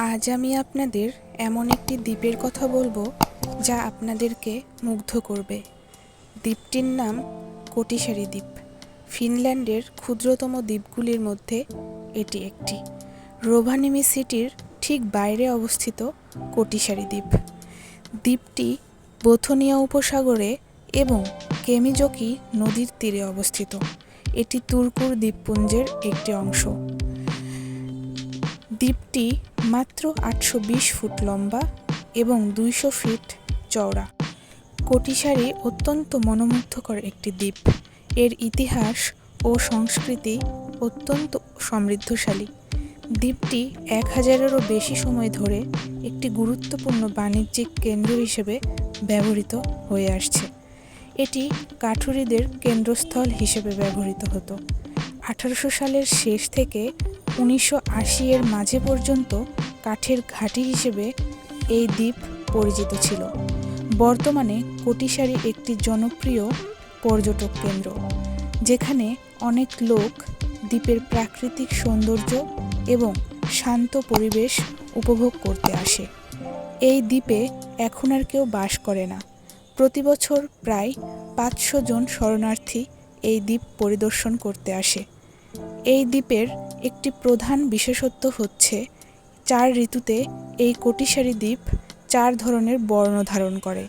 আজ আমি আপনাদের এমন একটি দ্বীপের কথা বলবো যা আপনাদেরকে মুগ্ধ করবে। দ্বীপটির নাম কোটিসারি দ্বীপ। ফিনল্যান্ডের ক্ষুদ্রতম দ্বীপগুলির মধ্যে এটি একটি। রোভানিমি সিটির ঠিক বাইরে অবস্থিত কোটিসারি দ্বীপ। দ্বীপটি বোথনিয়া উপসাগরে এবং কেমিজকি নদীর তীরে অবস্থিত। এটি তুর্কুর দ্বীপপুঞ্জের একটি অংশ। দ্বীপটি মাত্র 820 ফুট লম্বা এবং 200 ফিট চওড়া। কোটিসারি অত্যন্ত মনোমুগ্ধকর একটি দ্বীপ। এর ইতিহাস ও সংস্কৃতি অত্যন্ত সমৃদ্ধশালী। দ্বীপটি 1000-এরও বেশি সময় ধরে একটি গুরুত্বপূর্ণ বাণিজ্যিক কেন্দ্র হিসেবে ব্যবহৃত হয়ে আসছে। এটি কাঠুরিদের কেন্দ্রস্থল হিসেবে ব্যবহৃত হতো। 1800 সালের শেষ থেকে 1980-এর মাঝে পর্যন্ত কাঠের ঘাঁটি হিসেবে এই দ্বীপ পরিচিত ছিল। বর্তমানে কোটিসারি একটি জনপ্রিয় পর্যটক কেন্দ্র, যেখানে অনেক লোক দ্বীপের প্রাকৃতিক সৌন্দর্য এবং শান্ত পরিবেশ উপভোগ করতে আসে। এই দ্বীপে এখন আর কেউ বাস করে না। প্রতি বছর প্রায় 500 জন শরণার্থী এই দ্বীপ পরিদর্শন করতে আসে। এই দ্বীপের একটি প্রধান বিশেষত্ব হচ্ছে 4 ঋতুতে এই কোটিসারি দ্বীপ 4 ধরনের বর্ণ ধারণ করে।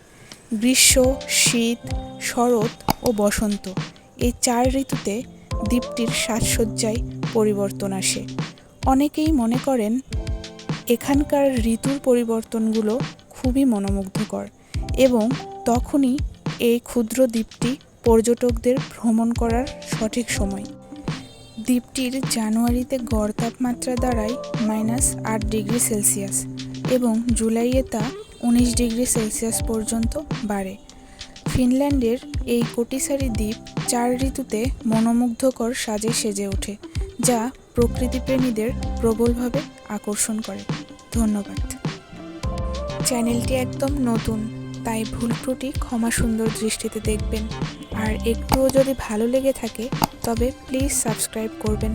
গ্রীষ্ম, শীত, শরৎ ও বসন্ত, এই 4 ঋতুতে দ্বীপটির সাজসজ্জায় পরিবর্তন আসে। অনেকেই মনে করেন এখানকার ঋতুর পরিবর্তনগুলো খুবই মনোমুগ্ধকর এবং তখনই এই ক্ষুদ্র দ্বীপটি পর্যটকদের ভ্রমণ করার সঠিক সময়। দ্বীপটির জানুয়ারিতে গড় তাপমাত্রা দাঁড়ায় -8 ডিগ্রি সেলসিয়াস এবং জুলাইয়ে তা 19 ডিগ্রি সেলসিয়াস পর্যন্ত বাড়ে। ফিনল্যান্ডের এই কোটিসারি দ্বীপ 4 ঋতুতে মনোমুগ্ধকর সাজে সেজে ওঠে, যা প্রকৃতিপ্রেমীদের প্রবলভাবে আকর্ষণ করে। ধন্যবাদ। চ্যানেলটি একদম নতুন, তাই ভুল ত্রুটি ক্ষমা সুন্দর দৃষ্টিতে দেখবেন। আর একটুও যদি ভালো লেগে থাকে তবে প্লিজ সাবস্ক্রাইব করবেন।